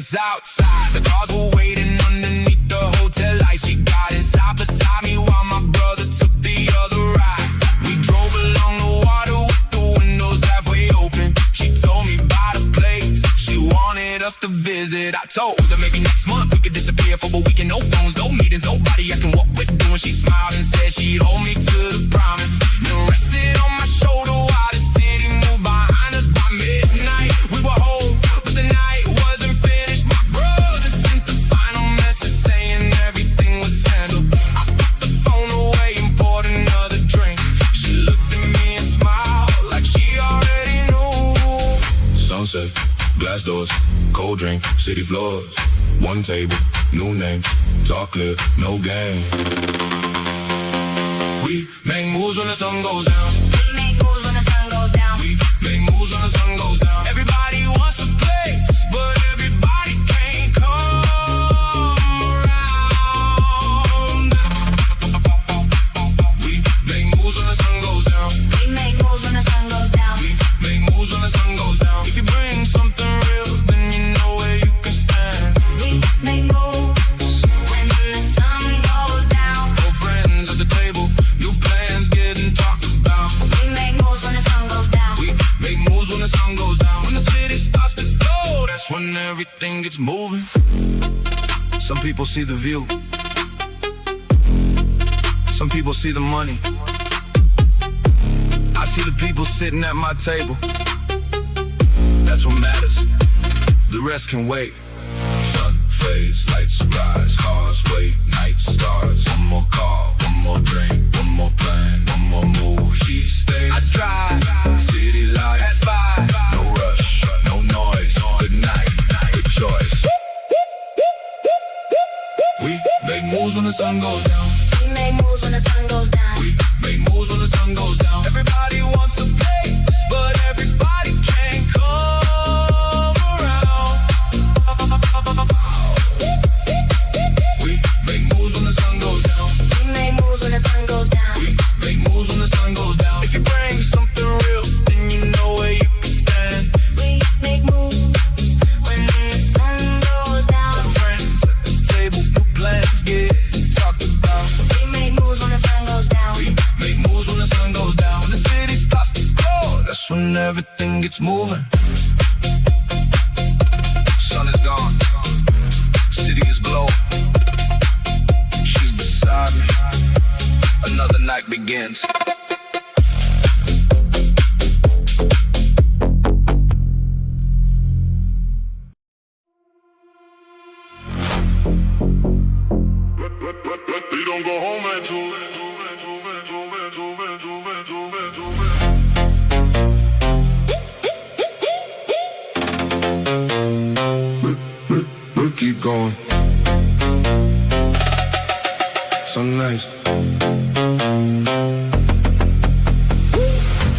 was outside. The cars were waiting underneath the hotel lights. She got inside beside me while my brother took the other ride. We drove along the water with the windows halfway open. She told me about a place she wanted us to visit. I told her maybe next month we could disappear for a weekend. No phones, no meetings, nobody asking what we're doing. She smiled and said she'd hold me to the promise. Then rested on my shoulder while the city moved behind us. By midnight we were home, but the night wasn't finished. My brother sent the final message saying everything was handled. I put the phone away and poured another drink. She looked at me and smiled like she already knew. Sunset, glass doors, cold drink, city floors. One table, new names, talk clear, no game. We make moves when the sun goes down. We make moves when the sun goes down. We make moves when the sun goes down. Everybody wants a place, but everybody can't come around. We make moves when the sun goes down. We make moves when the sun goes down. We make moves when the sun goes down. If you bring something real, then you know where you can stand. We make moves when the sun goes down. Old friends at the table, new plans getting talked about. We make moves when the sun goes down. We make moves when the sun goes down. When the city starts to glow, that's when everything gets moving. Some people see the view, some people see the money. I see the people sitting at my table. That's what matters, the rest can wait. Sun fades, lights rise, cars wait, night starts. One more call, one more drink, one more plan, one more move. She stays. I drive, city lights pass by. No rush, no noise. Good night, good choice. We make moves when the sun goes down. We make moves when the sun goes down. We make moves when the sun goes down. Everybody wants a place, but everybody can't come around. We make moves when the sun goes down. We make moves when the sun goes down. We make moves when the sun goes down. If you bring something real, then you know where you can stand. We make moves when the sun goes down. Friends at the table, new plans get talked about. We make moves when the sun goes down. We make moves when the sun goes down. When the city starts to glow, that's when everything gets moving. Sun is gone, city is glow. She's beside me, another night begins. They don't go home at 2. Keep going. So nice.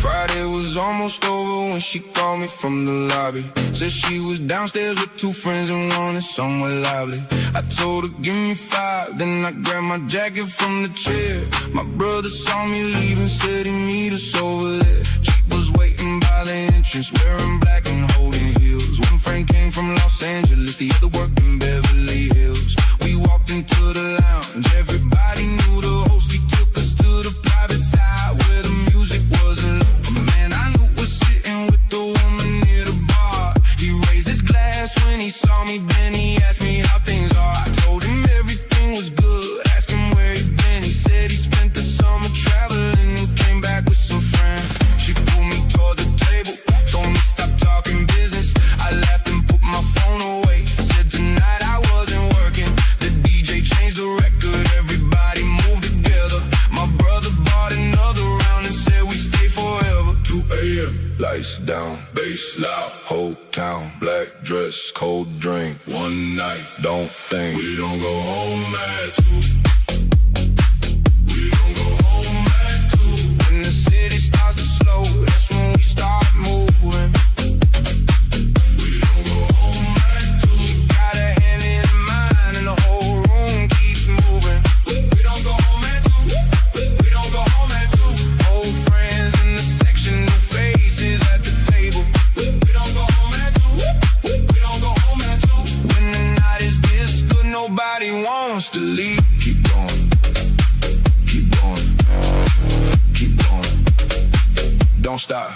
Friday was almost over when she called me from the lobby. Said she was downstairs with two friends and wanted somewhere lively. I told her give me 5, then I grabbed my jacket from the chair. My brother saw me leaving, said he'd meet us over there. She was waiting by the entrance, wearing black and holding heels. One friend came from Los Angeles, the other worked in Beverly Hills. We walked into the lounge, everybody knew the host. He took us to the private side where the music wasn't low. Man, I knew was sitting with the woman near the bar. He raised his glass when he saw me, then he asked me how things are. I told him everything was good, asked him where he'd been. He said he spent the summer traveling and came back with some friends. She pulled me toward the table, told me stop talking business. I laughed and put my phone away, said tonight I wasn't working. The DJ changed the record, everybody moved together. My brother bought another round and said we stay forever. 2 a.m. Lights down, bass loud, whole town, black dress, cold drink. One night, don't think we don't go home at 2. We don't go home at 2. When the city starts to slow, that's when we start moving. We don't go home at 2. She got her hand in mine and the whole room keeps moving. We don't go home at 2. We don't go home at 2. Old friends in the section, new faces at the table. We don't go home at 2. We don't go home at 2. When don't stop.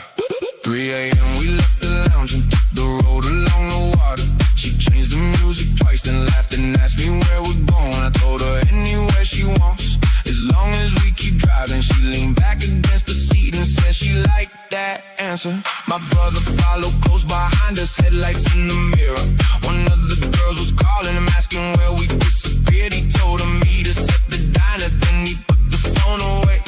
3 a.m. we left the lounge and took the road along the water. She changed the music twice, then laughed and asked me where we're going. I told her anywhere she wants, as long as we keep driving. She leaned back against the seat and said she liked that answer. My brother followed close behind us, headlights in the mirror. One of the girls was calling him, asking where we disappeared. He told her meet us at the diner, then he put the phone away.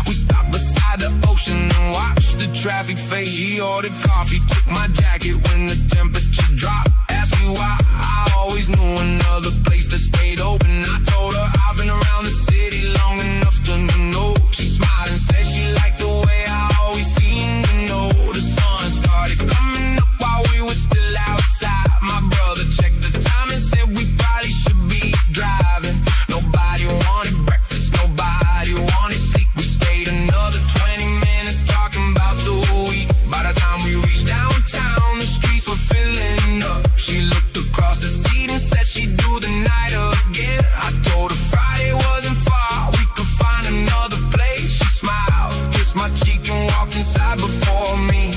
We stopped beside the ocean and watched the traffic fade. He ordered coffee, took my jacket when the temperature dropped. Asked me why, I always knew another place that stayed open. I told her I've been around the city long enough to know. She smiled and said she liked the way I always seemed to know. The sun started coming up while we were still outside. My brother checked the time and said we probably should be driving. Nobody wanted breakfast, nobody wanted sleep. We stayed another 20 minutes talking about the week. By the time we reached downtown, the streets were filling up. She looked across the seat and said she'd do the night again. I told her Friday wasn't far, we could find another place. She smiled, kissed my cheek and walked inside before me.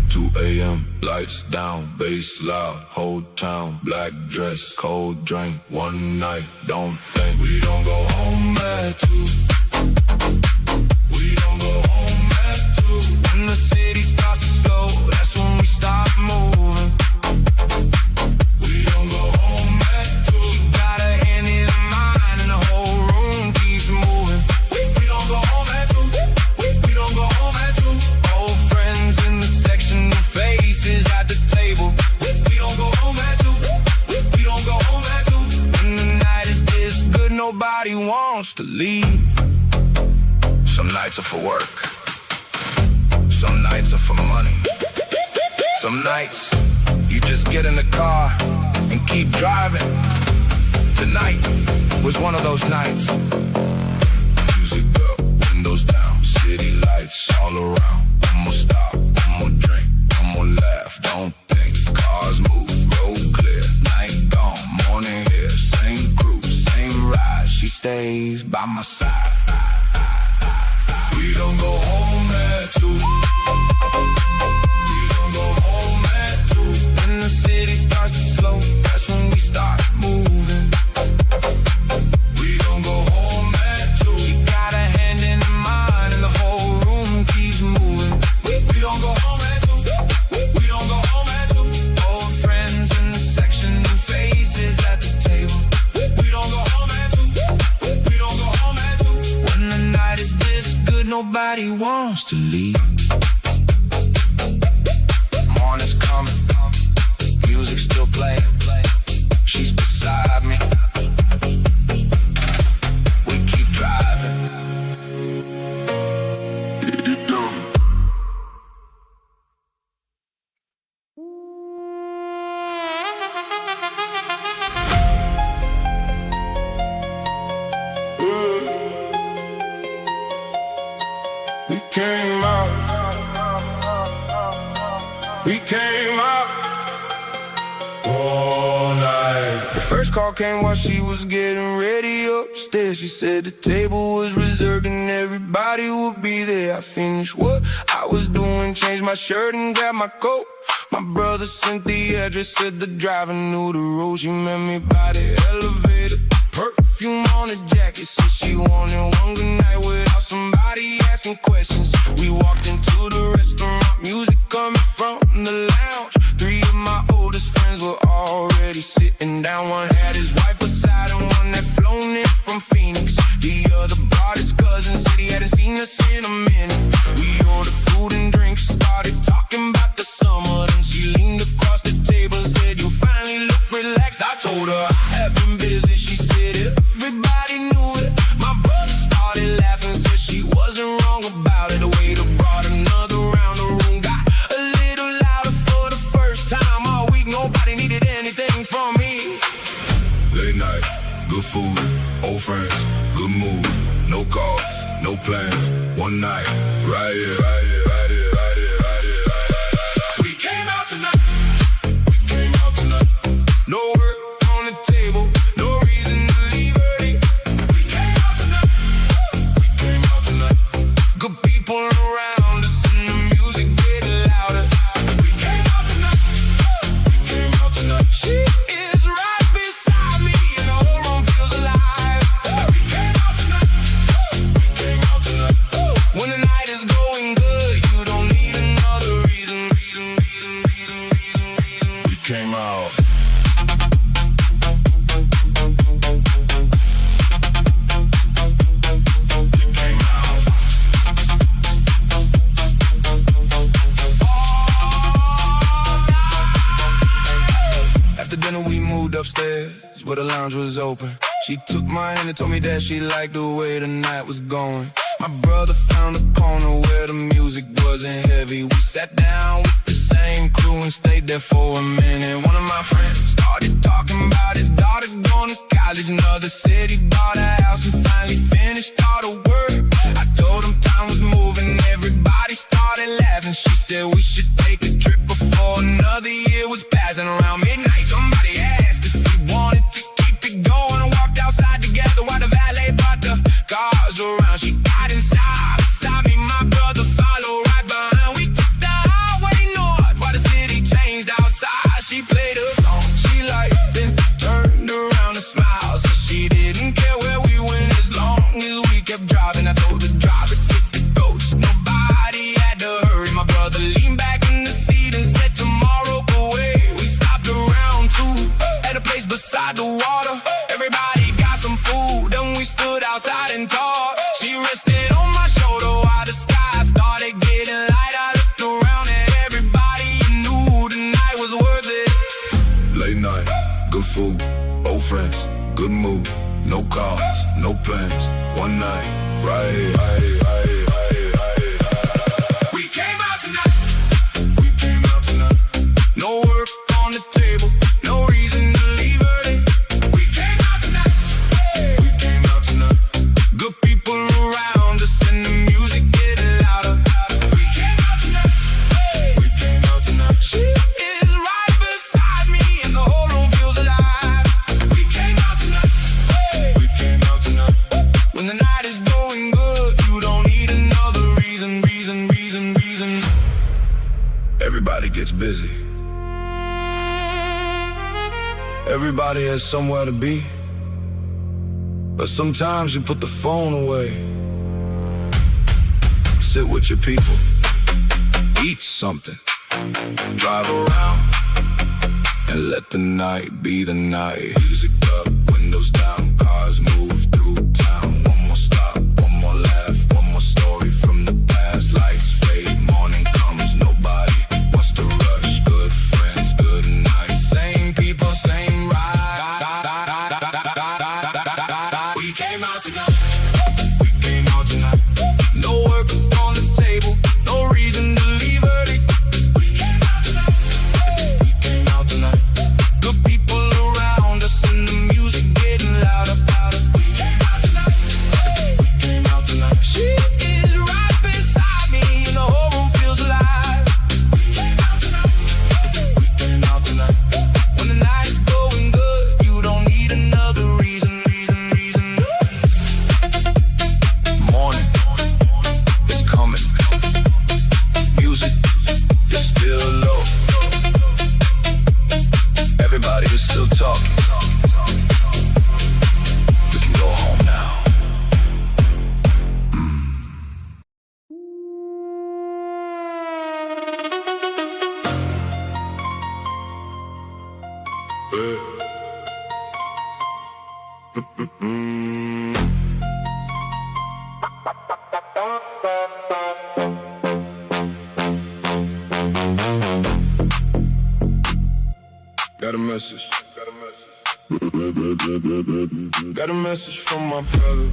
2 a.m., lights down, bass loud, whole town, black dress, cold drink, one night, don't think. We don't go home at 2. We don't go home at 2. When the city starts to slow, that's when we start moving. We don't go home at 2. She got her hand in mine and the whole room keeps moving. We don't go home at 2. We don't go home at 2. Old friends in the section, new faces at the table. We don't go home at 2. We don't go home at 2. When the night is this good, nobody wants to leave. Some nights are for work, some nights are for money. Some nights you just get in the car and keep driving. Tonight was one of those nights. Music up, windows down, city lights all around. One more stop, one more drink, one more laugh, don't think. Cars move, road clear, night gone, morning here. Same crew, same ride, she stays by my side. We don't go home at 2. We don't go home at 2. When the city starts to slow, that's when we start moving. We don't go home at 2. She got her hand in mine and the whole room keeps moving. We don't go home at 2. We don't go home at 2. Old friends in the section, new faces at the table. We don't go home at 2. We don't go home at 2. When the night is this good, nobody wants to leave. Morning's coming, music still playing. She's beside me. We keep driving. We came out all night. The first call came while she was getting ready upstairs. She said the table was reserved and everybody would be there. I finished what I was doing, changed my shirt and grabbed my coat. My brother sent the address, said the driver knew the road. She met me by the elevator, perfume on her jacket. Said she wanted one good night without somebody asking questions. We walked into the restaurant, music coming from the lounge. 3 of my oldest friends were already sitting down. One had his wife beside him, one had flown in from Phoenix. The other brought his cousin, said he hadn't seen us in a minute. We ordered food and drinks, started talking about the summer. Then she leaned across the table and said, you finally look relaxed. I told her I have been busy. She said everybody knew it. My brother started laughing, said she wasn't wrong about it. The waiter brought another round, the room got a little louder for the first time all week. Nobody needed anything from me. Late night, good food, old friends, good mood. No calls, no plans, one night, right here, right here, right here, right here, right here, right here. We came out tonight, we came out tonight. No work on the table, no reason to leave early. We came out tonight, we came out tonight. Good people around us and the upstairs where the lounge was open. She took my hand and told me that she liked the way the night was going. My brother found a corner where the music wasn't heavy. We sat down with the same crew and stayed there for a minute. One of my friends started talking about his daughter going to college, another city, bought a house and finally finished all the work. I told him time was moving, everybody started laughing. She said we should take a trip before another year was passing. Around midnight somebody asked if we wanted to keep it going, and walked outside together while the valet brought the cars around. She got inside beside me, my brother followed right behind. We took the highway north while the city changed outside. She played a song she liked, then turned around and smiled. So she didn't care where we went as long as we kept driving. I told the driver take the ghost, nobody had to hurry. My brother leaned back in the seat and said tomorrow go away. We stopped around too at a place beside the water. Everybody got some food, then we stood outside and talked. She rested on my shoulder while the sky started getting light. I looked around at everybody and knew the night was worth it. Late night, good food, old friends, good mood. No cars, no plans, one night, right. We came out tonight, we came out tonight. No work on the table, no reason to leave early. We came out tonight, we came out tonight. Good people around us and the music getting louder. We came out tonight, we came out tonight. She is right beside me and the whole room feels alive. We came out tonight, we came out tonight. When the night is going good, you don't need another reason. Everybody gets busy. Everybody has somewhere to be. But sometimes you put the phone away. Sit with your people. Eat something. Drive around and let the night be the night. Music up, windows down, cars move through town. One more stop, one more laugh, one more story from the past. Lights fade, morning comes, nobody wants to rush. Good friends, good night. Same people, same ride. We came out tonight, we came out tonight. No work on the table, no reason to leave early. We came out tonight, we came out tonight. Good people around us and the music getting louder. We came out tonight, we came out tonight. She is right beside me and the whole room feels alive. We came out tonight, we came out tonight. When the night is going good, you don't need another reason. Morning is coming. Music is still low. Everybody is still talking. We can go home now. Got a message. Got a message from my brother.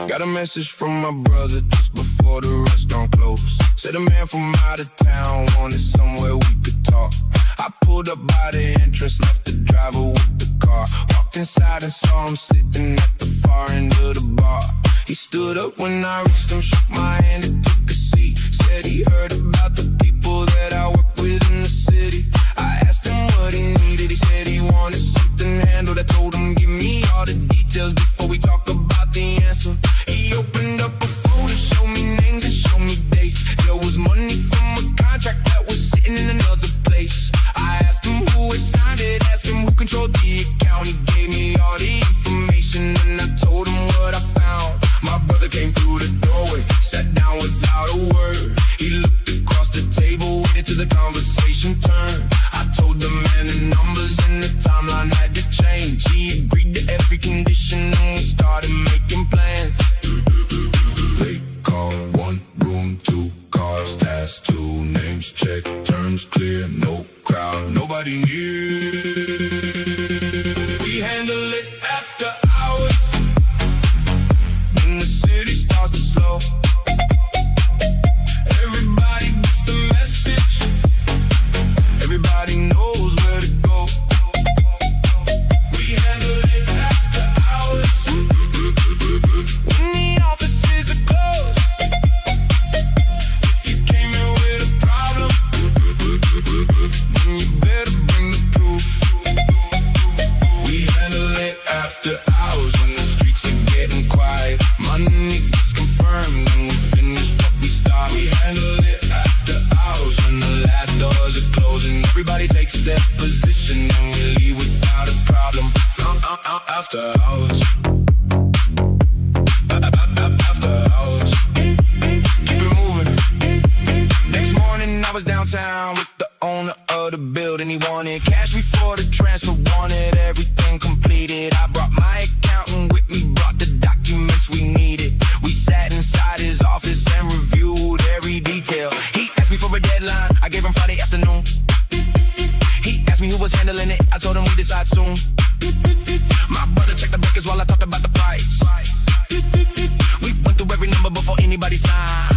Got a message from my brother just before the restaurant closed. Said a man from out of town wanted somewhere we could talk. I pulled up by the entrance, left the driver with the car. Walked inside and saw him sitting at the far end of the bar. He stood up when I reached him, shook my hand and took a seat. Said he heard about the people that I work with in the city. I asked him what he needed, he said he wanted something handled. I told him give me all the details before we talk about the answer. He opened up a folder, showed me names and showed me dates. There was money from a contract that was sitting in another place. I asked him who had signed it, asked him who controlled the account. He gave me all the information and I told him what I found. My brother came through the doorway, sat down without a word. He looked across the table, waited till the conversation turned. I told the man the numbers and the timeline had to change. He agreed to every condition and we started after hours when the streets are getting quiet. Money gets confirmed and we finish what we start. We handle it after hours when the last doors are closing. Everybody takes their position and we leave without a problem. After hours. After hours. Keep it moving. Next morning I was downtown with the owner of the building. He wanted cash before the transfer, wanted everything completed. I brought my accountant with me, brought the documents we needed. We sat inside his office and reviewed every detail. He asked me for a deadline, I gave him Friday afternoon. He asked me who was handling it, I told him we decide soon. My brother checked the records while I talked about the price. We went through every number before anybody signed.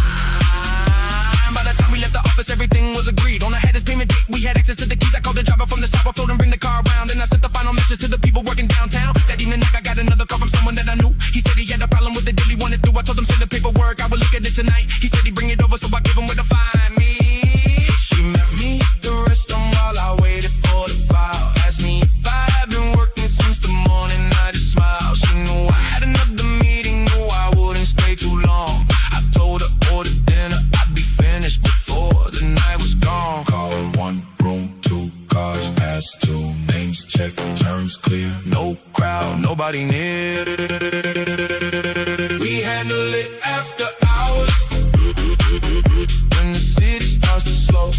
By the time we left the office, everything was agreed. On the headers payment date, we had access to the keys. I called the driver from the south, I told him bring the car around. And I sent the final message to the people working downtown. That evening I got another call from someone that I knew. He said he had a problem with the deal he wanted through. I told him send the paperwork, I would look at it tonight. He said he'd bring it over, so I gave him where to find me. She met me at the restaurant while I waited for the file. Asked me if I had been working since the morning. I just smiled. She knew I had another meeting, knew I wouldn't stay too long. I told her order dinner, I'd be finished before the night was gone. Call one room, 2 cars, past 2 names checked, terms clear. No crowd, nobody near. We handle it after hours when the city starts to slow.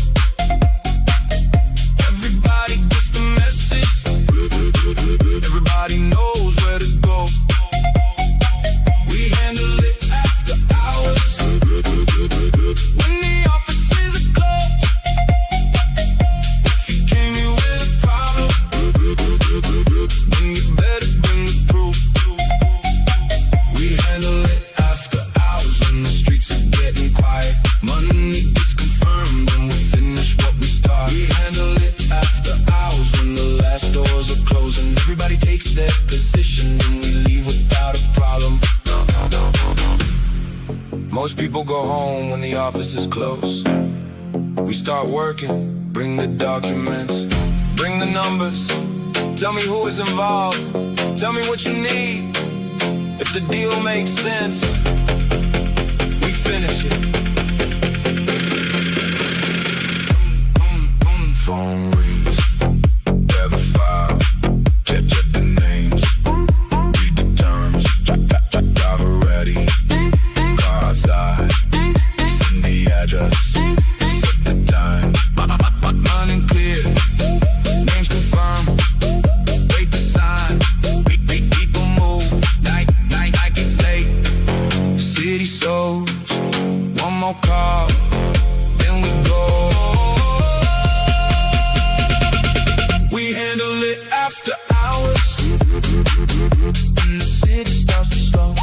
Everybody gets the message. Everybody knows where to go. We handle it after hours when the offices are closed. If you came here with a problem, then you better bring the proof. We handle it after hours when the streets are getting quiet. Money gets confirmed and we finish what we start. We handle it after hours when the last doors are closing. Everybody takes their position and we leave without a problem. Most people go home when the office is closed. We start working, bring the documents, bring the numbers. Tell me who is involved, tell me what you need. If the deal makes sense, we finish it. Phone rings, grab a file, check the names, read the terms, driver ready, car outside, send the address, set the time, money clear, names confirmed, wait to sign, people move, like it's late, city souls, one more call, then we go. We handle it after hours when the city starts to slow.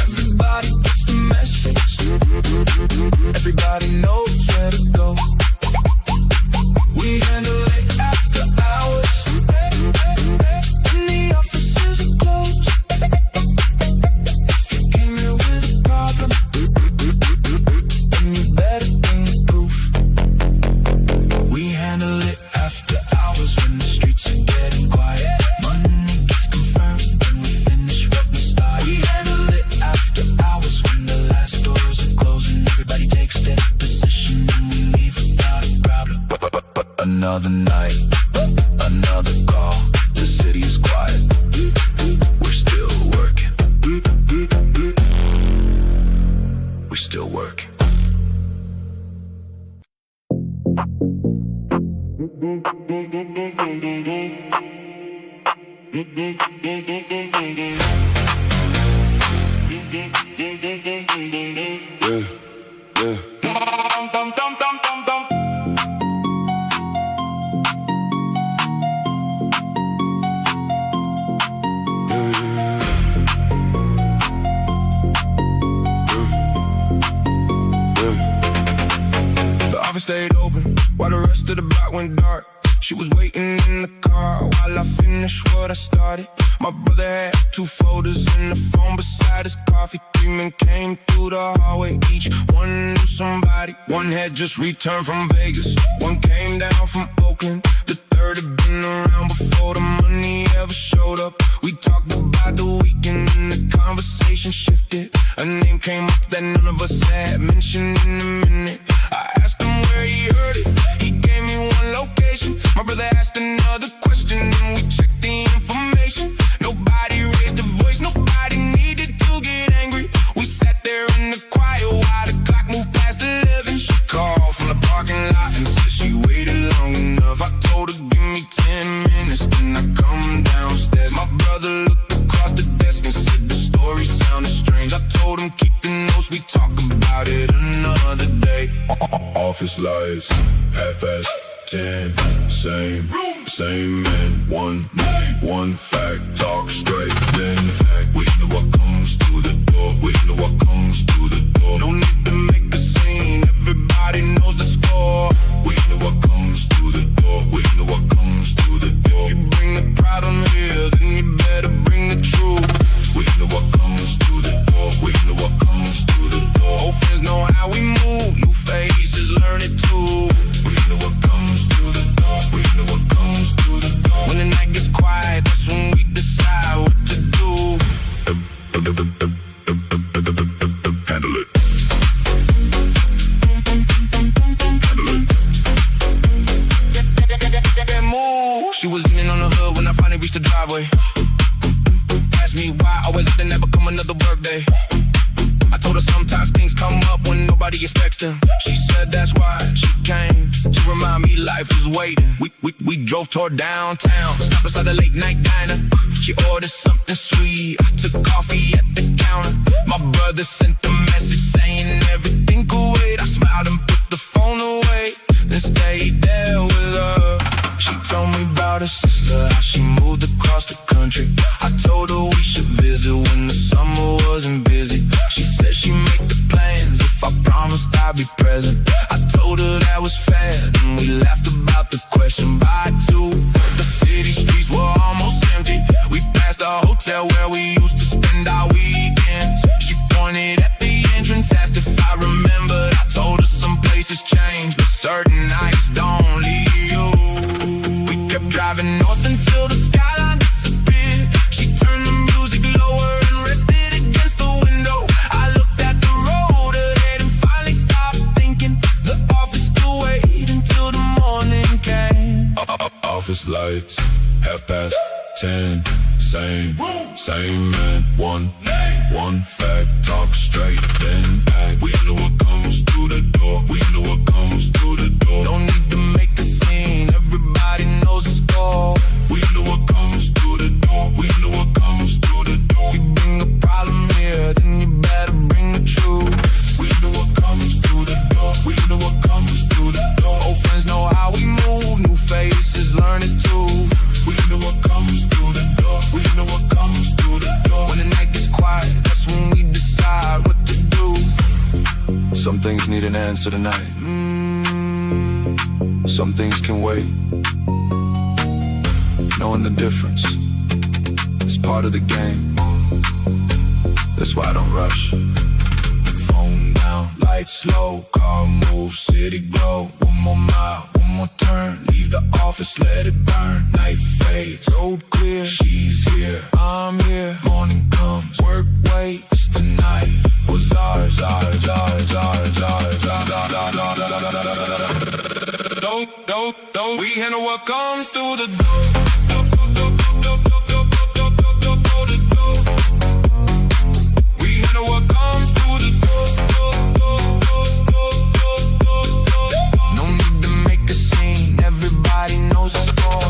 Everybody gets the message. Everybody knows where to go. We handle it after hours when the offices are closed. If you came here with a problem, then you better bring the proof. We handle it after hours when the streets are getting quiet. Money gets confirmed and we finish what we start. We handle it after hours when the last doors are closing. Everybody takes their position and we leave without a problem. Another night, another call. The city is quiet. We're still working. We're still working. The office stayed open while the rest of the block went dark. She was waiting in the car while I finished what I started. My brother had 2 folders and the phone beside his coffee. 3 men came through the hallway, each one knew somebody. One had just returned from Vegas, one came down from Oakland. The third had been around before the money ever never showed up. We talked about the weekend and the conversation shifted. A name came up that none of us had mentioned in a minute. I asked him where he heard it. He gave me one location. My brother asked another question and we checked the information. Nobody raised a voice, nobody needed to get angry. We sat there in the quiet while the clock moved past 11. She called from the parking lot and said she waited long enough. I told her give me 10 minutes, then I come downstairs. My brother looked across the desk and said the story sounded strange. I told him keep the notes, we talk about it another day. Office lights, 10:30, same man, one fact, talk straight, then act. We know what comes through the door, we know what comes through the door. No need to make a scene, everybody knows the score. We know what comes through the door, we know what comes through the door. If you bring the problem here, then you better bring the truth. We know what comes through the door, we know what comes through the door. Old friends know how we move, new faces learn it too. We know what comes through the door, we know what comes through the door. When the night gets quiet, that's when we decide what to do. Handle it. She was in on the hood when I finally reached the driveway. Asked me why I always let it never come another work day. I told her sometimes things come up when nobody expects them. She said that's why she came, to remind me life is waiting. We drove toward downtown, stopped beside a late night diner. She ordered something sweet, I took coffee at the counter. My brother sent a message saying everything could wait. I smiled and put the phone away, then stayed there with her. She told me about her sister, how she moved across the country. I told her we should visit when the summer wasn't busy. She said she'd make the plans if I promised I'd be present. I told her that was fair, then we laughed about the question. By 2, the city streets were almost empty. We passed a hotel where we used to spend our weekends. She pointed at the entrance, asked if I remembered. I told her some places change, but certain nights don't leave you. Driving north until the skyline disappeared. She turned the music lower and rested against the window. I looked at the road ahead and finally stopped thinking. The office could wait until the morning came. Office lights, 10:30, same man, one fact, talk straight, then act. We know what comes through the door, we know what comes through the door. Don't need to make a scene, everybody knows the score. We know what comes through the door, we know what comes through the door. If you bring a problem here, then you better bring the truth. We know what comes through the door, we know what comes through the door. Old friends know how we move, new faces learn it too. We know what comes through the door, we know what comes through the door. When the night gets quiet, that's when we decide what to do. Some things need an answer tonight. Some things can wait. Knowing the difference is part of the game. That's why I don't rush. Phone down, lights low, car move, city glow. One more mile, one more turn, leave the office, let it burn. Night fades, road clear, she's here, I'm here. Morning comes, work waits, tonight was ours. Don't we handle what comes through the door. We handle what comes through the door. No need to make a scene, everybody knows the score.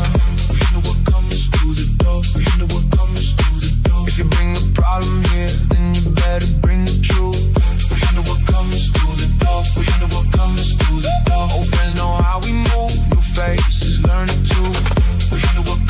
We handle what comes through the door, we handle what comes through the door. If you bring a problem here, then you better bring the truth. We handle what comes through the door, we handle what comes through the door. Old friends know how we move, new faces learn it too. We handle what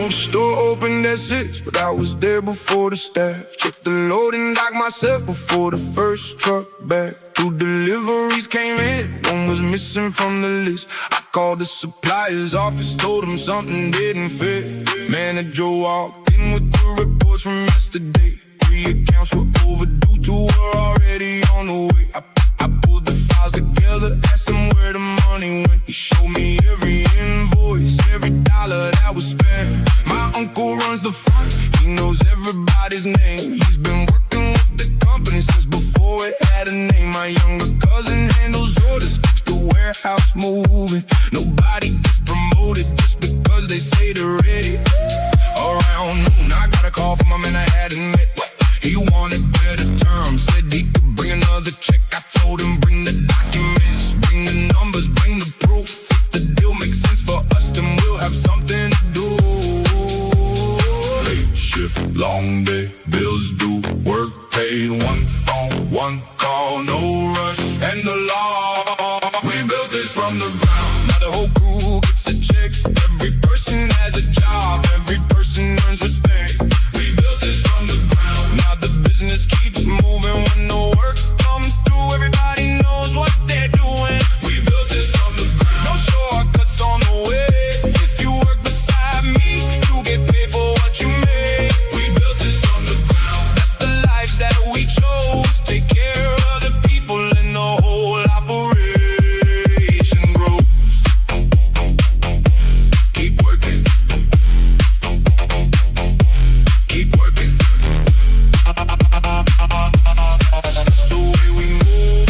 Store opened at 6, but I was there before the staff. Checked the loading dock myself before the first truck back. 2 deliveries came in, 1 was missing from the list. I called the supplier's office, told them something didn't fit. Manager walked in with the reports from yesterday. 3 accounts were overdue, 2 were already on the way. I pulled the files together, asked him where the money went. He showed me every invoice, every dollar that was spent. My uncle runs the front, he knows everybody's name. He's been working with the company since before it had a name. My younger cousin handles orders, keeps the warehouse moving. Nobody gets promoted just because they say they're ready. Around noon, I got a call from a man I hadn't met. He wanted better terms, said he could bring another check. I told him bring the documents, bring the numbers, bring the proof. If the deal makes sense for us, then we'll have something to do. Late shift, long day, bills due, work paid, 1 phone, 1 call, no rush, and the law. We built this from the ground, now the whole crew gets a check. Every person has a job, every person earns respect. We built this from the ground, now the business keeps moving. When the work comes through, everybody knows what they're doing. We built this from the ground, no shortcuts on the way. If you work beside me, you get paid for what you make. We built this from the ground, that's the life that we chose. Take care of the people and the whole operation grows. Keep working, keep working. That's the way we move.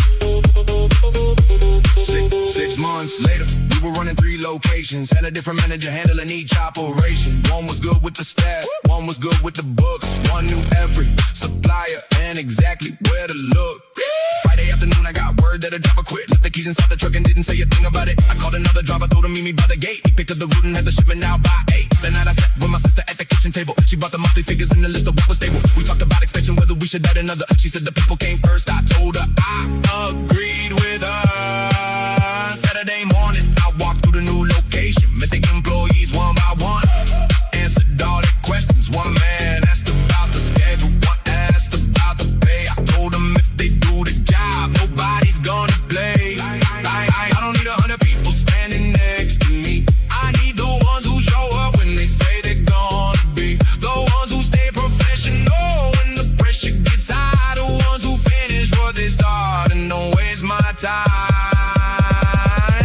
6 months later, we were running 3 locations. Had a different manager handling each operation. 1 was good with the staff, 1 was good with the books. 1 knew every supplier and exactly where to look. Friday afternoon, I got word that a driver quit. Left the keys inside the truck and didn't say a thing about it. I called another driver, told him meet me by the gate. He picked up the route and had the shipment out by 8. That night I sat with my sister at the kitchen table. She brought the monthly figures and the list of what was stable. We talked about expansion, whether we should add another. She said the people came first. I told her I agreed with her. Saturday morning, I walked through the new location. Met the employees 1 by 1. Answered all their questions. 1 man asked about the schedule, 1 asked about the pay. I told them if they do the job, nobody's gonna play. I don't need 100 people standing next to me. I need the ones who show up when they say they're gonna be. The ones who stay professional when the pressure gets high. The ones who finish what they start and don't waste my time.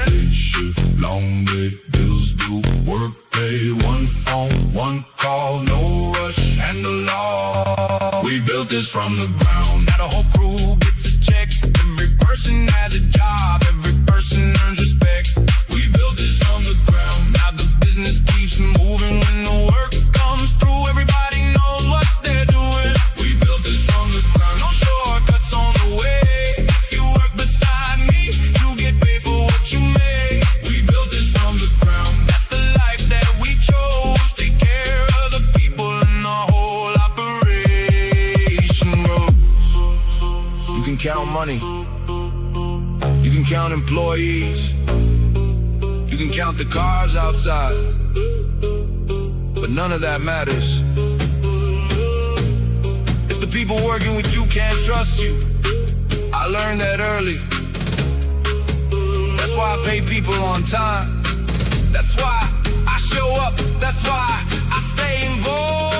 Late shift, long day, bills due, work paid, 1 phone, 1 call, no rush, and the law. We built this from the ground, now the whole crew gets a check. Every person has a job, every person earns respect. We built this from the ground, now the business keeps moving. When the work comes through, everybody knows what they're doing. We built this from the ground, no shortcuts on the way. If you work beside me, you get paid for what you make. We built this from the ground, that's the life that we chose. Take care of the people and the whole operation grows. You can count money, you can count employees, you can count the cars outside, but none of that matters if the people working with you can't trust you. I learned that early. That's why I pay people on time. That's why I show up. That's why I stay involved.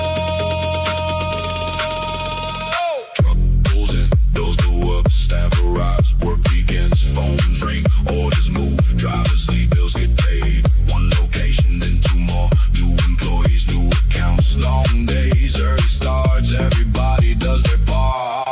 Truck pulls in, doors go up, staff arrives, work begins, phones ring, orders move, drivers leave, bills get paid. 1 location, then 2 more. New employees, new accounts, long days, early starts. Everybody does their part.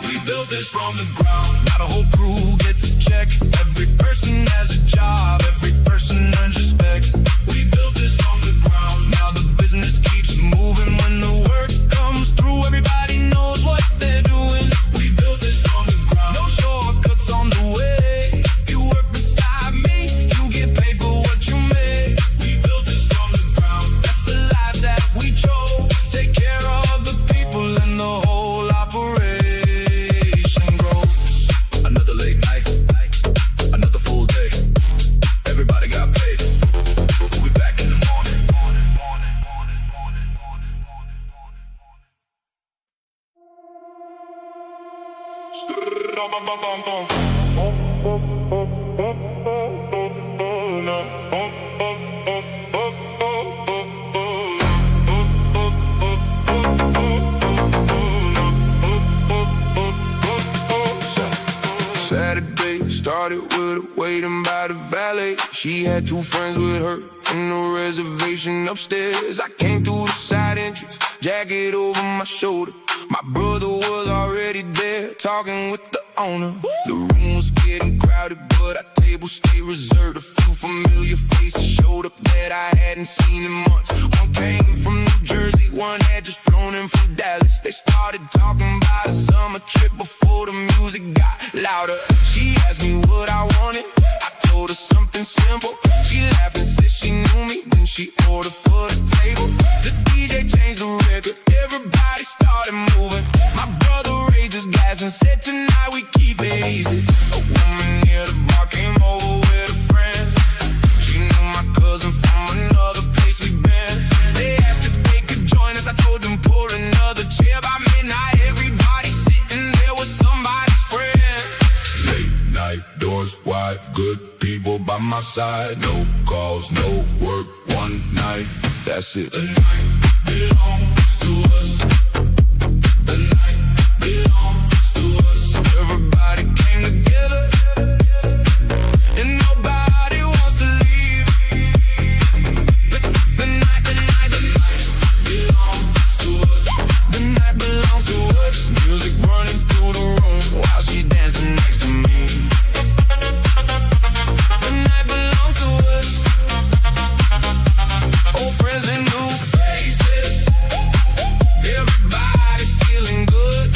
We built this from the ground, now the whole crew gets a check. Every person has a job, every person earns respect. We built this from the ground, now the business keeps moving. When the work comes through, everybody knows what they're doing. We built this from the ground, no shortcuts on the way. You work beside me, you get paid for what you make. We built this from the ground, that's the life that we chose. Take care of the people and the whole operation grows. Another late night, another full Saturday started with her waiting by the valet. She had two friends with her in the reservation upstairs. I came through the side entrance, jacket over my shoulder. My brother was already there, talking with the owner. The room was getting crowded, but our table stayed reserved. A few familiar faces showed up that I hadn't seen in months. One came from New Jersey, one had just flown in from Dallas. They started talking about a summer trip before the music got louder. She asked me what I wanted, I told her something simple. She laughed and said she knew me, then she ordered for the table. The DJ changed the record, everybody started moving. My brother raised his glass and said tonight we keep it easy. A woman near the bar came over with her friends. She knew my cousin from another place we'd been. They asked if they could join us, I told them pull another chair. By midnight everybody sitting there with somebody's friend. Late night, doors wide, good people by my side. No calls, no work, one night, that's it. The night belongs to us. The night belongs to us. Everybody came together and nobody wants to leave. The night belongs to us. The night belongs to us. Music running through the room while she dancing next to me. The night belongs to us. Old friends and new faces. Everybody feeling good.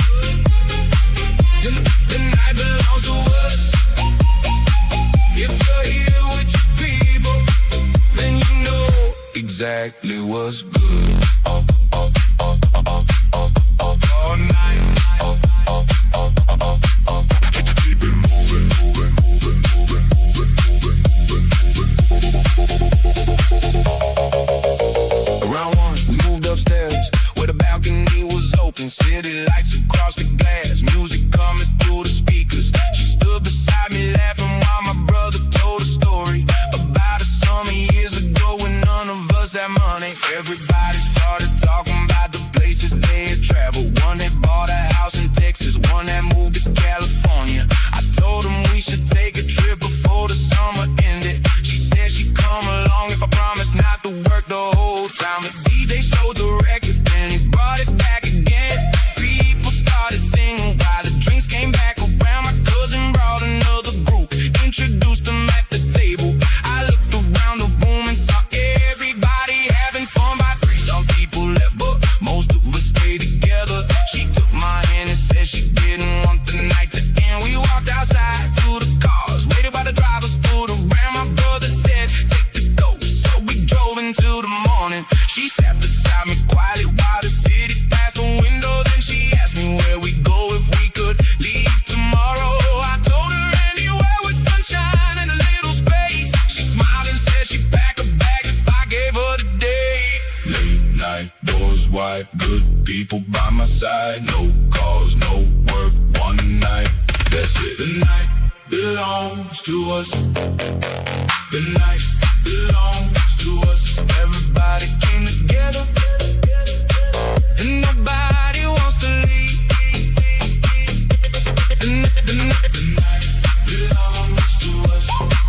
The night belongs to us. If you're here with your people, then you know exactly what's good. All night. Keep it moving, moving, moving, moving, moving, moving, moving, moving. Around one, we moved upstairs where the balcony was open. City lights across the glass, music coming through the speakers. She stood beside me laughing while my brother told a story about a summer years ago when none of us had money. Everybody started talking about the places they had traveled. One had bought a house in Texas, one had moved to California. I told him we should take a trip before the summer ended. She said she'd come along if I promised not to work the whole time. The DJ slowed the record, then he brought it back again. People started singing while the drinks came back around. My cousin brought another group, introduced them at the table. I looked around the room and saw everybody having fun by three. Some people left, but most of us stayed together. She took my hand and said she didn't want the night to end. We walked outside to the cars, waited by the drivers pulled around. My brother said, take the go, so we drove into the morning. She sat beside me quietly while the city passed the window. Then she asked me where we go if we could leave tomorrow. I told her anywhere with sunshine and a little space. She smiled and said she'd pack a bag if I gave her the day. Late night, doors wide, good people by my side. No calls, no work, one night, that's it. The night belongs to us. The night belongs to us. Everybody came together and nobody wants to leave. The night belongs to us.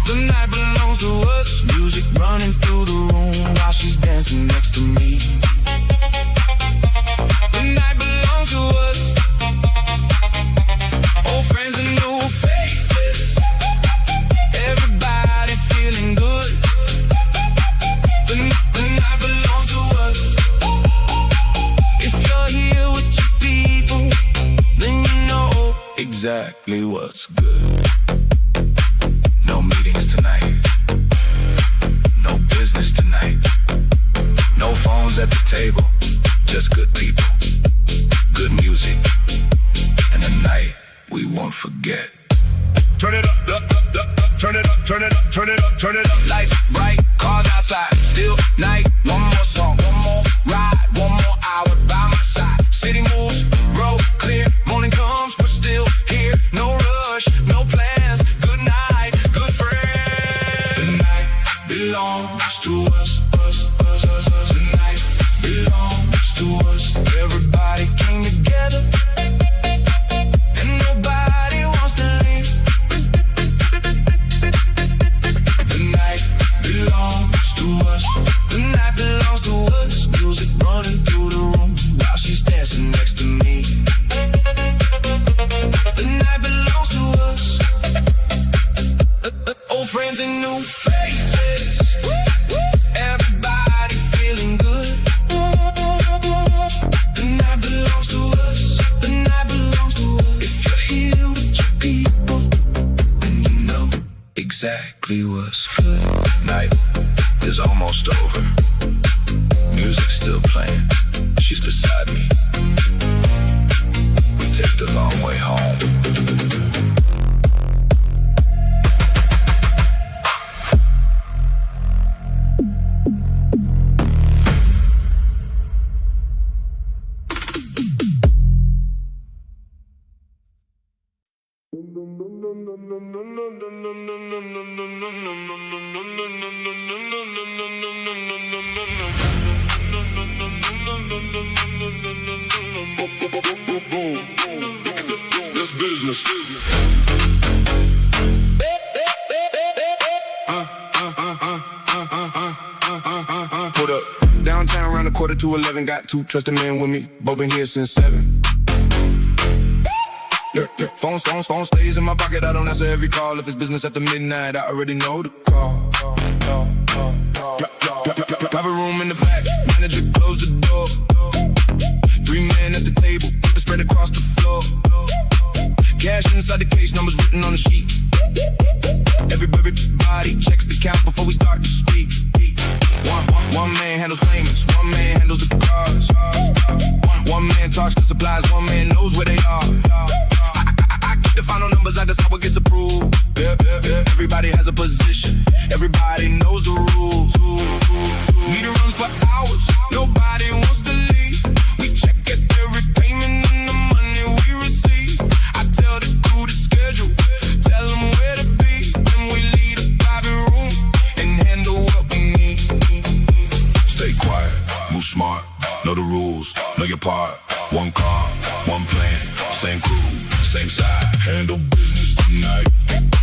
The night belongs to us. Music running through the room while she's dancing next to me. The night belongs to us. Old friends and new faces. Everybody feeling good. The night belongs to us. If you're here with your people, then you know exactly what's good. No meetings tonight. No business tonight. No phones at the table. Just good people. Good music. And a night we won't forget. Turn it up, turn it up, turn it up, turn it up, turn it up. Lights bright, cars outside, still night. One more song, one more ride, one more hour by my side. City moves, road clear, morning comes, we're still here. exactly what's good. Night is almost over. Music's still playing. She's beside me. We take the long way home. This business. Put up downtown around 11:15. Got two trusted men with me. Both been here since 7. Phone stays in my pocket. I don't answer every call. If it's business after midnight, I already know the call. Private room in the back. Manager closed the door. 3 men at the table. Paper spread across the floor. Cash inside the case. Numbers written on the sheet. Everybody checks the count before we start to speak. One man handles payments. One man handles the cars. One man talks to supplies. One man knows where they are. I get the final numbers. I decide what gets approved. Everybody has a position. Everybody knows the rules. Meter runs for hours. Nobody wants to leave. We check at every payment and the money we receive. I tell the crew the schedule. Tell them where to be. Then we leave a private room and handle what we need. Stay quiet, move smart, know the rules, know your part. One car, one plan, same crew, same side. Handle business tonight.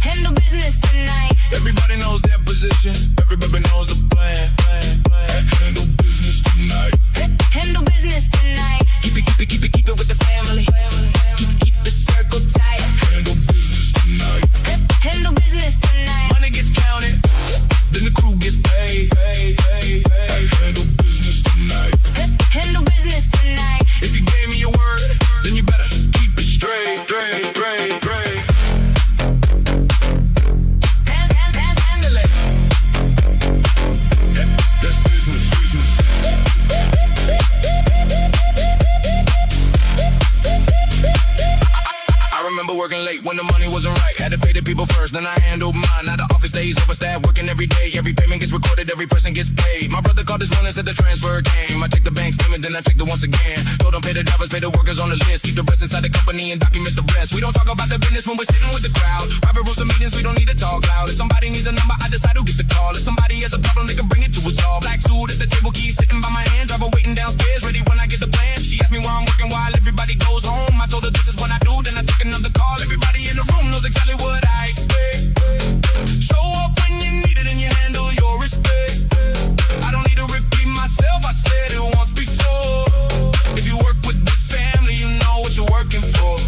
Handle business tonight. Everybody knows their position. Everybody knows the plan. Handle business tonight. Handle business tonight. Keep it with the family. Keep the circle tight. Handle business tonight. Handle business tonight. Money gets counted, then the crew gets paid. Handle business tonight. Handle business tonight. If you gave me your word, then you better keep it straight. Handle it. That's business. I remember working late when the money wasn't right. Had to pay the people first, then I handled mine. Now the office stays overstaffed, working every day. Every payment gets recorded, every person gets paid. My brother called this morning, said the transfer came. I checked the bank statement, then I checked it once again. Told them pay the drivers, pay the workers on the list. Keep the rest inside the company and document the rest. We don't talk about the business when we're sitting with the crowd. Private rooms and meetings, we don't need to talk loud. If somebody needs a number, I decide who gets the call. If somebody has a problem, they can bring it to us all. Black suit at the table, keys sitting by my hand. Driver waiting downstairs, ready when I get the plan. She asked me why I'm working while everybody goes home. I told her this is what I do, then I took another call. Everybody in the room knows exactly what I expect. Show up when you need it and you handle your respect. I don't need to repeat myself, I said it once before. If you work with this family, you know what you're working for.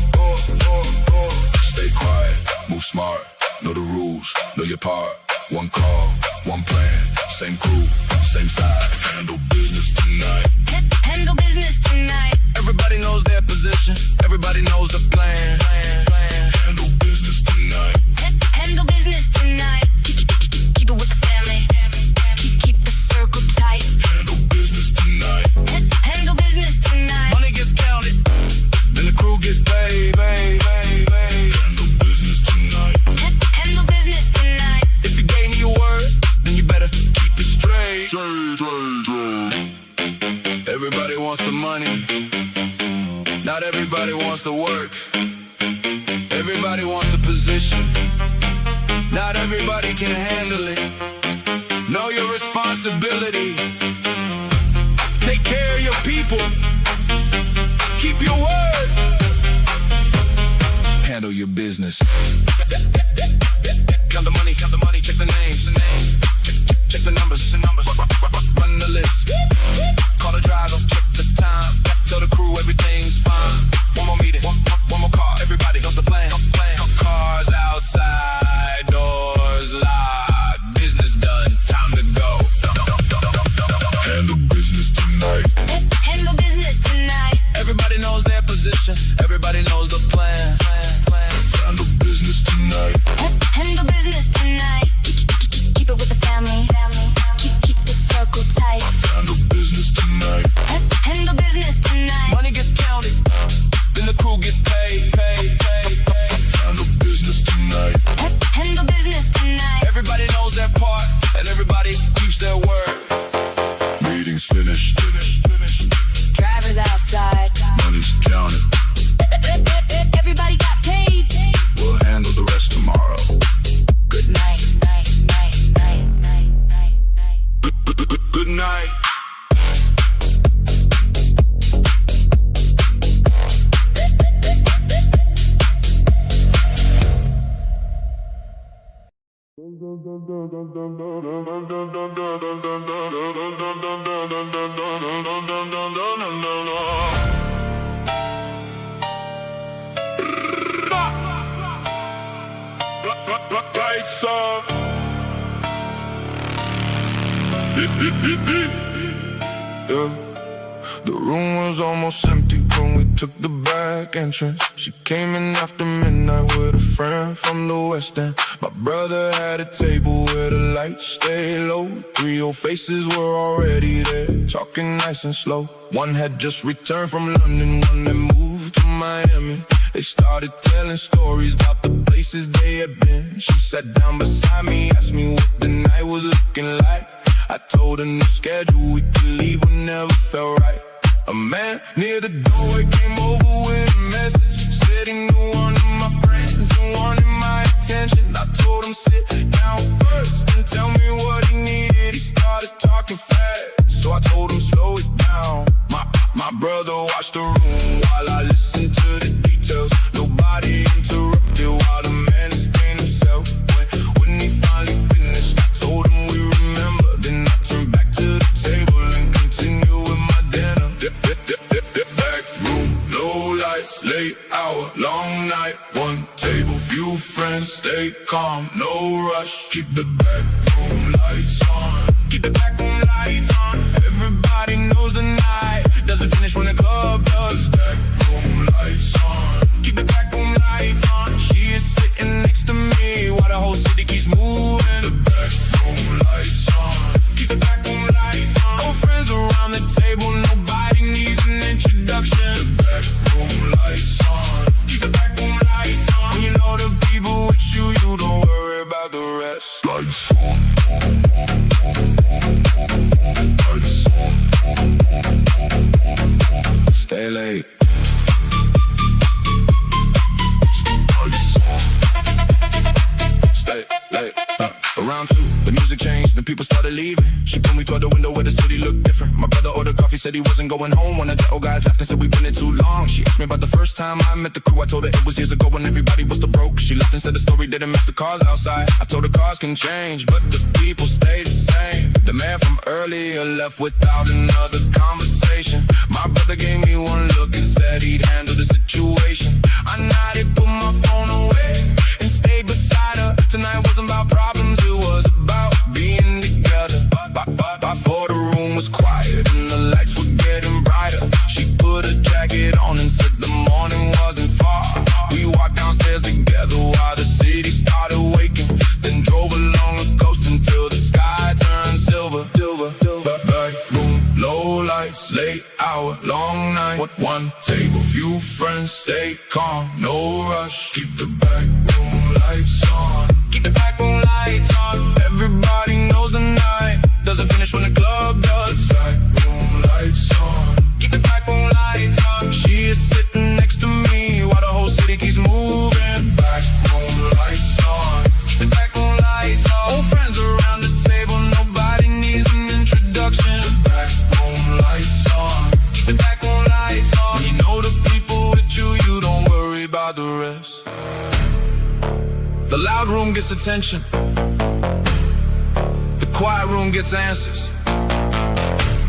Stay quiet, move smart, know the rules, know your part. One call, one plan, same crew, same side. Handle business tonight. Handle business tonight. Everybody knows their position. Everybody knows the plan. Handle business tonight. Handle business tonight. Keep it with the family. Keep the circle tight. Handle business tonight. Handle business tonight. Money gets counted, then the crew gets paid. Handle business tonight. Handle business tonight. If you gave me your word, then you better keep it straight. Everybody wants the money. Not everybody wants the work. Everybody wants a position. Not everybody can handle it. Know your responsibility. Take care of your people. Keep your word. Handle your business. Count the money, check the names. Check the numbers. Run the list. Call the driver, check the time. Tell the crew everything's fine. One more meeting, one more call. Everybody knows the plan. Cars outside, doors locked. Business done, time to go. Handle business tonight. Handle business tonight. Everybody knows their position. Everybody knows the plan. Handle business tonight. Handle business tonight. Lights up. Yeah. The room was almost empty when we took the back entrance. She came in after midnight with a friend from the West End. My brother had a table where the lights stayed low. 3 old faces were already there, talking nice and slow. One had just returned from London, one had moved to Miami. They started telling stories about the places they had been. She sat down beside me, asked me what the night was looking like. I told her no schedule, we could leave whenever felt right. A man near the doorway came over with a message. Said he knew one of my friends and wanted my attention. I told him sit down first and tell me what he needed. He started talking fast, so I told him slow it down. My brother watched the room while I listened to the details. Nobody interrupted while the man explained himself. When he finally finished, I told him we remember. Then I turned back to the table and continued with my dinner. Back room, low lights, late hour, long night. One table, few friends, stay calm, no rush. Keep the back room lights on. Keep the back room lights on. Everybody knows the night doesn't finish when the club does. Back room lights on. Keep the back room lights on. She is sitting next to me while the whole city keeps moving. The back room lights on. Keep the back room lights on. All friends around the table, nobody needs an introduction. The back room lights on. Keep the back room lights on. When you know the people with you, you don't worry about the rest. Lights on. Lights on. Stay late. Stay late. Around 2, the music changed, the people started leaving. She pulled me toward the window where the city looked different. My brother ordered coffee, said he wasn't going home. One of the old guys left and said we've been there too long. She asked me about the first time I met the crew. I told her it was years ago when everybody was the broke. She left and said the story didn't match the cars outside. I told her cars can change, but the people stay the same. The man from earlier left without another conversation. My brother gave me one look and said he'd handle the situation. I nodded, put my phone away, and stayed beside her. Tonight wasn't about problems, it was about being together. Before the room was quiet and the lights were getting brighter, she put a jacket on and said the morning wasn't far. We walked downstairs together while the city started waking, then drove along the coast until the sky turned silver. Back room, low lights, late hour, long night. One table, few friends, stay calm, no rush. Keep the back room lights on. Keep the back room lights on. Everybody knows the night doesn't finish when the club does. Back room lights on. Keep the back room lights on. She is sitting next to me while the whole city keeps moving. Back room lights on. Keep the back room lights on. Old friends around the table, nobody needs an introduction. The back room lights on. Keep the back room lights on. When you know the people with you, you don't worry about the rest. The loud room gets attention. The quiet room gets answers.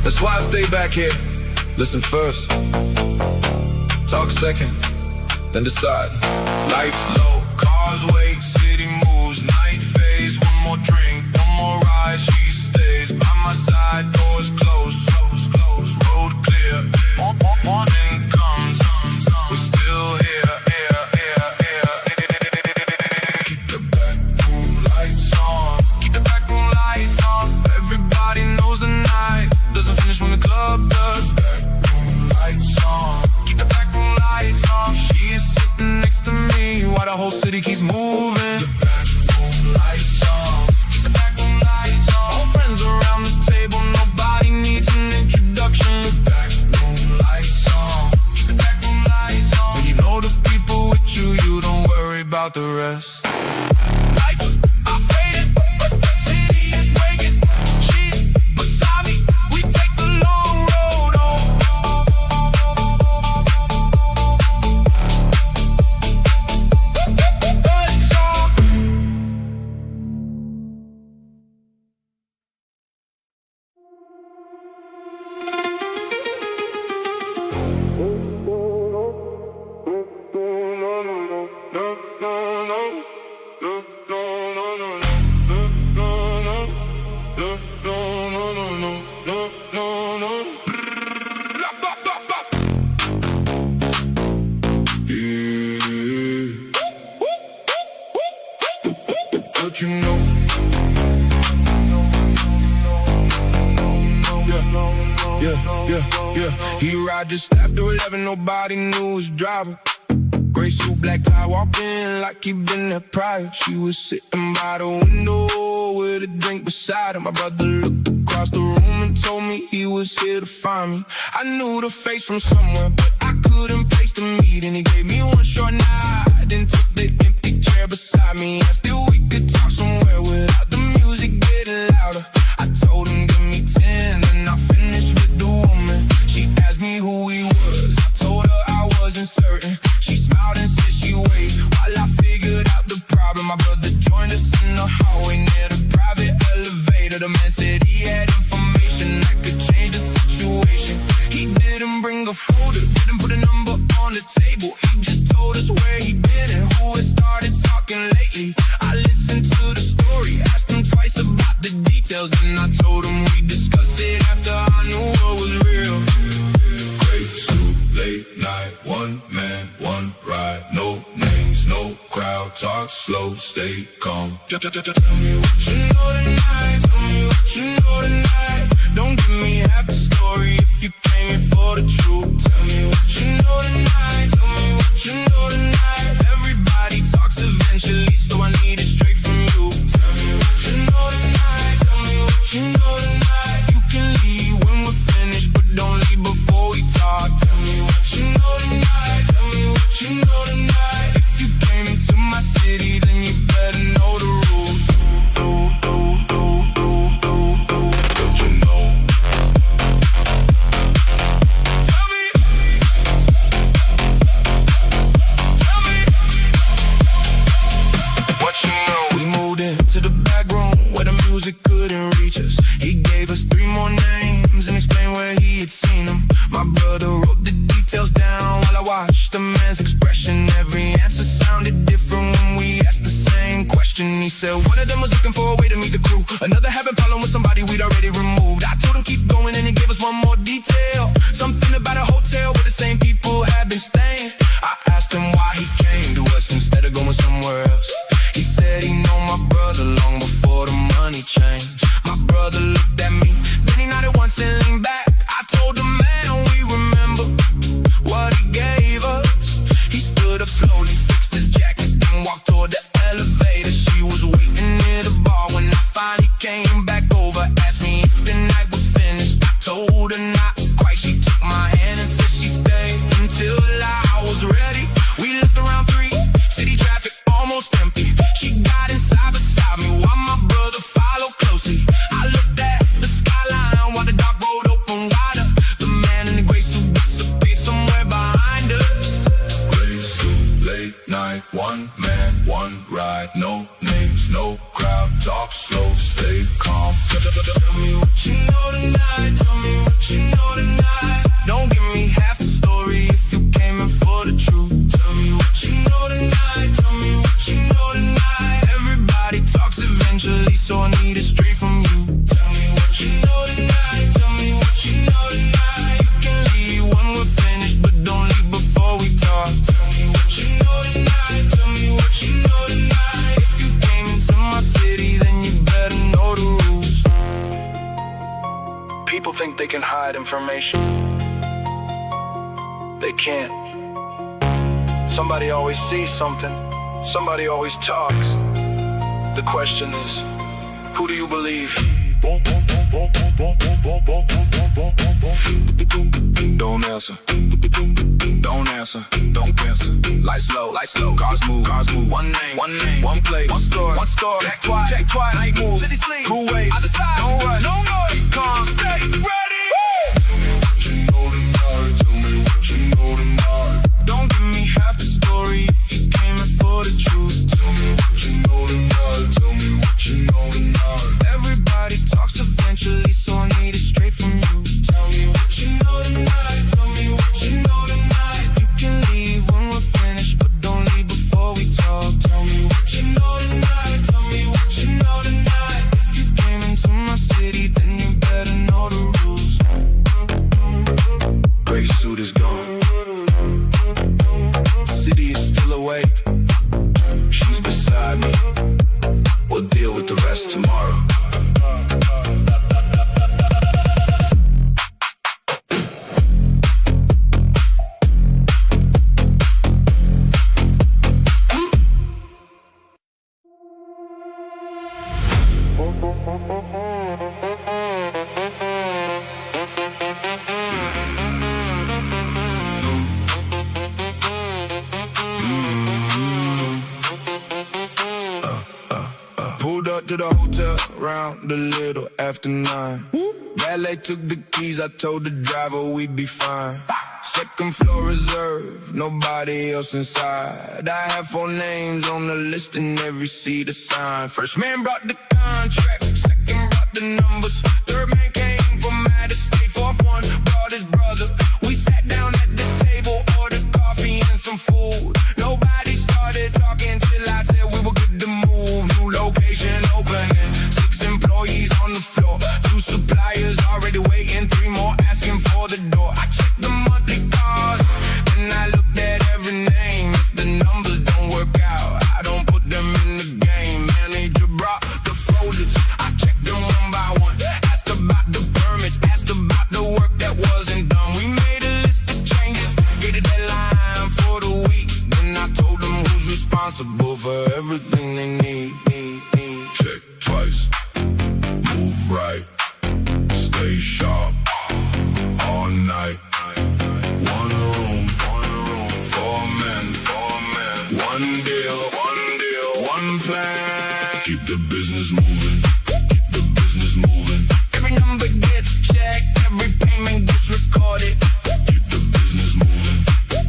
That's why I stay back here. Listen first, talk second, then decide. Lights low, cars wait, city moves, night fades. One more drink, one more ride. She stays by my side, doors closed, road clear. Morning comes, we're still here. Keep the back room lights on. Keep the back room lights on. Everybody knows the night doesn't finish when the club does. Back room lights on. Keep the back room lights on. She is sitting next to me while the whole city keeps moving. The back room lights on. Keep the back room lights on. All friends around the table, nobody needs an introduction. The back room lights on. Keep the back room lights on. When you know the people with you, you don't worry about the rest. Lights are faded, city is waking. She's beside me, we take the long road home. Lights on. But you know, yeah. He arrived just after 11, nobody knew his driver. Gray suit, black tie, walked in like he'd been there prior. She was sitting by the window with a drink beside her. My brother looked across the room and told me he was here to find me. I knew the face from somewhere, but I couldn't place the meeting. He gave me one short nod, then took the empty chair beside me. Asked if we could talk somewhere without the music getting louder. I told him give me 10, then I finished with the woman. She asked me who he was, I told her I wasn't certain. She smiled and said she wait while I figured out the problem. My brother joined us in the hallway near the private elevator. The man said he had information that could change the situation. He didn't bring a folder, didn't put a number on the table. He just told us where he'd been and who had started talking lately. I listened to the story, asked him twice about the details. Then I told him we'd discuss it after I knew what was real. Great suit, late night, one man, one ride. No names, no crowd, talk slow, stay calm. Tell me what you know tonight, tell me what you know tonight. Don't give me half the story if you came here for the truth. Tell me what you know tonight, tell me what you know tonight. Everybody talks eventually, so I need it straight from you. Tell me what you know tonight, tell me what you know tonight. You can leave when we're finished, but don't leave before we talk. Tell me what you know tonight, tell me what you know tonight. If you came into my city, then you better know the rules. Don't you know? Tell me what you know. We moved into the back room where the music couldn't reach us. He gave us 3 more names and explained where he had seen them. My brother wrote the details down while I watched the man's expression. Every answer sounded different when we asked the same question. He said one of them was looking for a way to meet the crew, another having problem with somebody we'd already removed. I told him keep going and he gave us one more detail, something about a hotel where the same people had been staying. I asked him why he came to us instead of going somewhere else. He said he know my brother long before the money changed. My brother looked at me, then he nodded once and leaned back. I told the man we remember what he gave us. He stood up slowly, fixed his jacket, then walked toward the elevator. She was waiting near the bar when I finally came back over. Asked me if the night was finished, I told her not quite. She took my hand and said she'd stay until I was ready. We left around 3, city traffic almost empty. She got inside beside me while my brother followed closely. I looked at the skyline while the dark road opened wider. The man in the gray suit disappeared somewhere behind us. Gray suit, late night, one man, one ride. No names, no crowd, talk slow, stay calm. Tell me what you know tonight, tell me what you know tonight. Don't give me half the story if you came in for the truth. Tell me what you know tonight, tell me what you know tonight. Everybody talks eventually, so I need it straight from you. Tell me what you know tonight, tell me what you know tonight. You can leave when we're finished, but don't leave before we talk. Tell me what you know tonight, tell me what you know tonight. If you came into my city, then you better know the rules. People think they can hide information. They can't. Somebody always sees something. Somebody always talks. The question is, who do you believe? Don't answer. Don't answer. Don't answer. Lights low, cars move. One name, one place, one store. Check twice, night moves. City sleep, cool waves. Other side, don't rush, no noise. Calm, stay ready. Tell me what you know tonight. Don't give me half the story if you came in for the truth. Tell me what you know tonight. Tell me what you know tonight. Everybody talks eventually, so I need it straight from you. Tell me what you know tonight. Tell me what you know tonight. You can leave when we're finished, but don't leave before we talk. this tomorrow. Pulled up to the hotel around a little after 9. Valet took the keys, I told the driver we'd be fine. Second floor reserved, nobody else inside. I have 4 names on the list and every seat assigned. First man brought the contract, second brought the numbers. Third man came from out of state, fourth one brought his brother. We sat down at the table, ordered coffee and some food. Nobody started talking till I said we were good to move. New location opening, 6 employees on the floor. 2 suppliers already waiting, 3 more asking for the door. I checked the monthly cars, then I looked at every name. If the numbers don't work out, I don't put them in the game. Manager brought the folders, I checked them one by one. Asked about the permits, asked about the work that wasn't done. We made a list of changes, gave a deadline for the week. Then I told them who's responsible for everything they need. Check twice, move right, stay sharp, all night. 1 room, 4 men, 1 deal, 1 plan. Keep the business moving, keep the business moving. Every number gets checked, every payment gets recorded. Keep the business moving,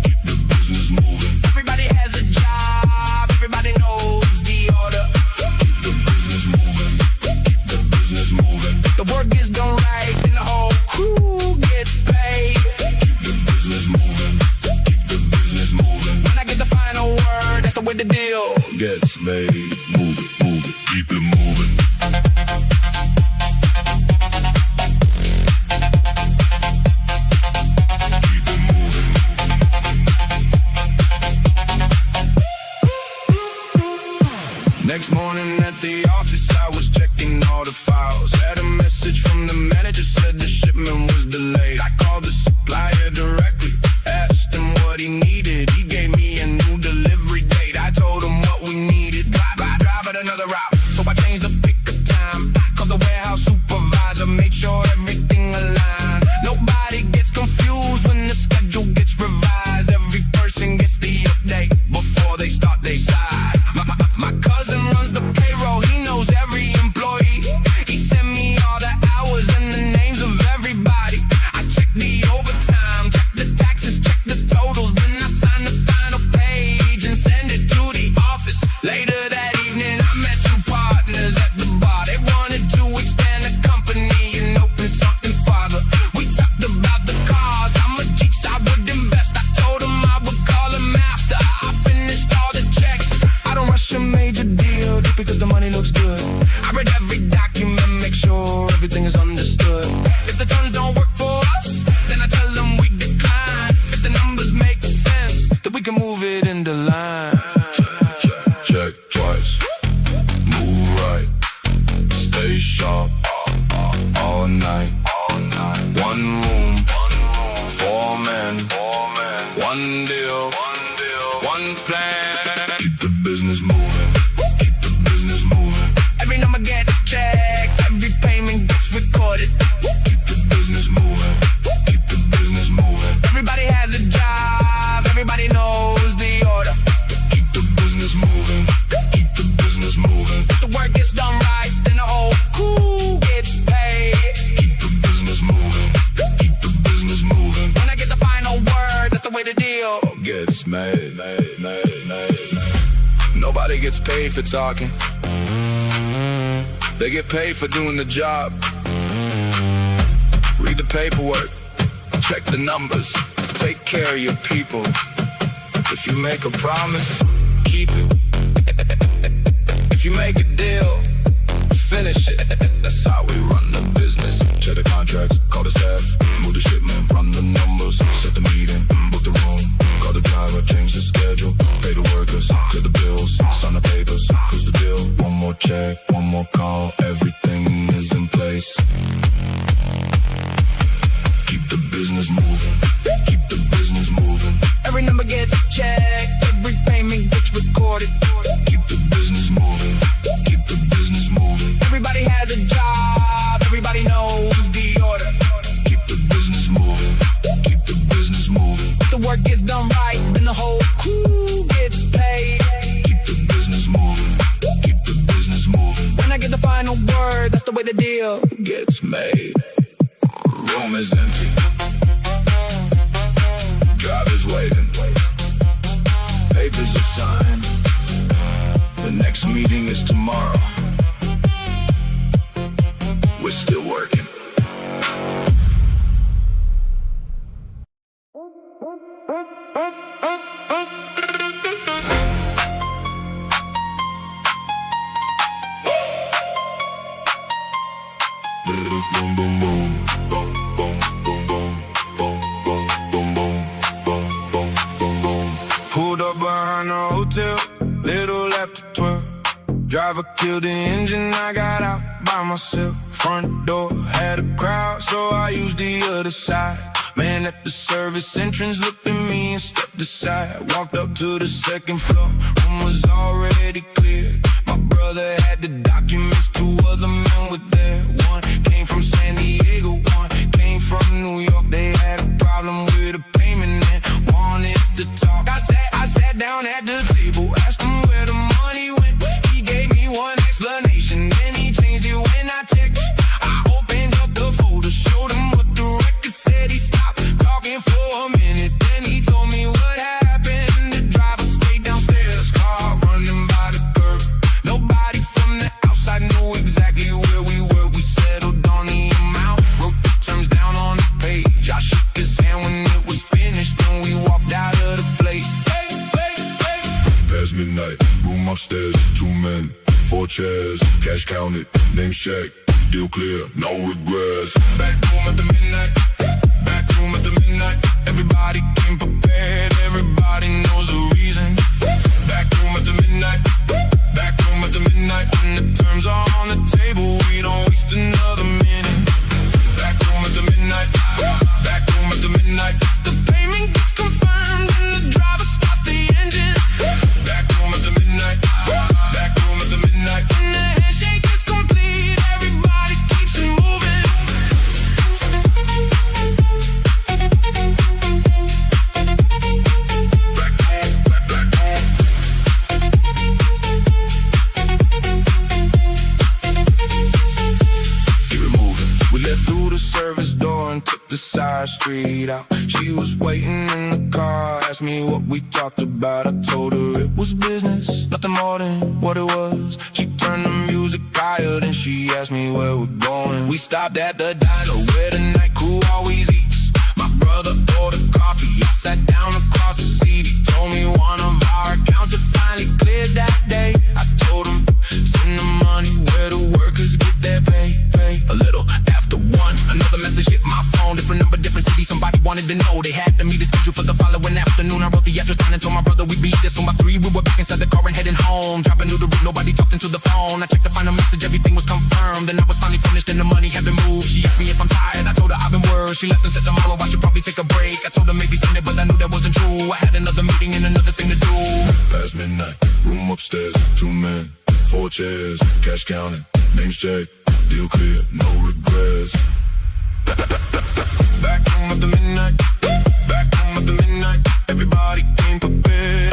keep the business moving. Everybody has a job, everybody knows the order. Keep the business moving, keep the business moving. If the work is done right, then the whole crew gets paid. Keep the business moving, keep the business moving. When I get the final word, that's the way the deal gets made. Move it, keep it moving. Keep it moving. Next morning at the office, I was checking all the files. Had a message from the manager, said the shipment was delayed. I called the supplier directly, asked him what he needed. He gave me a new delivery date. I told him what we needed. Drive at another route. So I changed the pickup time. Called the warehouse supervisor, made sure everything aligned. Nobody gets confused when the schedule gets revised. Every person gets the update before they start their side. My cousin runs the payroll, he knows every employee. He sent me all the hours and the names of everybody. I checked the overtime, checked the taxes, checked the totals. Then I signed the final page and send it to the office. Later that evening, I met 2 partners at the bar. They wanted to extend the company and open something farther. We talked about the cars, how much each I would invest. I told them I would call them after I finished all the checks. I don't rush a major deal just because the money looks good. I read every document, make sure everything is understood. If the terms don't work for us, then I tell them we decline. If the numbers make sense, then we can move it in the line. Check twice, move right, stay sharp, all night. 1 room, 4 men, 1 deal, 1 plan. Keep the business moving, keep the business moving. Every number gets checked, every payment gets recorded. Keep the business moving, keep the business moving. Everybody has a job, everybody knows the order. Keep the business moving, keep the business moving. If the work gets done right, then the whole crew gets paid. Keep the business moving, keep the business moving. When I get the final word, that's the way the deal gets made. Nobody gets paid for talking. They get paid for doing the job. Read the paperwork, check the numbers, take care of your people. If you make a promise, keep it. If you make a deal, finish it. That's how we run the business. Check the contracts, call the staff, move the shipment, run the numbers, set the meeting, book the room, call the driver, change the schedule, pay the workers, clear the bills, sign the papers, close the deal. One more check, one more call, everything is in place. Keep the business moving, keep the business moving. Every number gets checked, every payment gets recorded. Keep the business moving, keep the business moving. Everybody has a job, everybody knows the order. Keep the business moving, keep the business moving. If the work gets done right, then the whole crew gets paid. Keep the business moving, keep the business moving. When I get the final word, that's the way the deal Gets made. Room is empty. Driver's waiting. Papers are signed. The next meeting is tomorrow. We're still working. Boom, boom, boom. Boom, boom, boom, boom. Boom, boom, boom, boom. Boom, boom, boom, boom. Pulled up behind the hotel, little after 12. Driver killed the engine, I got out by myself. Front door had a crowd, so I used the other side. Man at the service entrance looked at me and stepped aside. Walked up to the second floor, room was already cleared. My brother had the documents, two other men were there. One came from San Diego, one came from New York. They had a problem with a payment and wanted to talk. I sat down at the table, asked him where the money went. He gave me one explanation, then he changed it when I checked. I opened up the folder, showed him what the record said. He stopped talking for a minute, then he told me what happened. The driver stayed downstairs, car running by the curb. Nobody from the outside knew exactly where we were. We settled on the amount, wrote the terms down on the page. I shook his hand when it was finished, then we walked out of the place. Past midnight, room upstairs, 2 men, 4 chairs, cash counted, names checked, deal clear, no regrets. Back room at the midnight, back room at the midnight. Everybody came prepared, everybody knows the reason. Back room at the midnight, back room at the midnight. When the terms are on the table, we don't waste another minute. Back room at the midnight, back room at the midnight. The payment gets confirmed and the driver starts the engine. Back room at the midnight, back room at the midnight. When the handshake is complete, everybody keeps it moving. Keep it moving. We left through the service door and took the side street out. She was waiting in the car, asked me what we talked about. I told her it was business, nothing more than what it was. She turned the music higher, then she asked me where we're going. We stopped at the diner where the night crew always eats. My brother ordered coffee, I sat down across the seat. He told me one of our accounts had finally cleared that day. I told him, send the money where the workers get their pay. A little after 1, another message hit my phone. Different number, different city, somebody wanted to know. They had to meet the schedule for the following afternoon. I wrote the address down and told my brother we'd be there. So by 3, we were back inside the car and heading home. Driving through the route, nobody talked into the phone. I checked the final message, everything was confirmed. Then I was finally finished and the money had been moved. She asked me if I'm tired, I told her I've been worried. She left and said tomorrow I should probably take a break. I told her maybe Sunday, but I knew that wasn't true. I had another meeting and another thing to do. Past midnight, room upstairs, 2 men, 4 chairs, cash counted, names checked, deal clear, no regrets. Back room after midnight, back room after midnight. Everybody came prepared.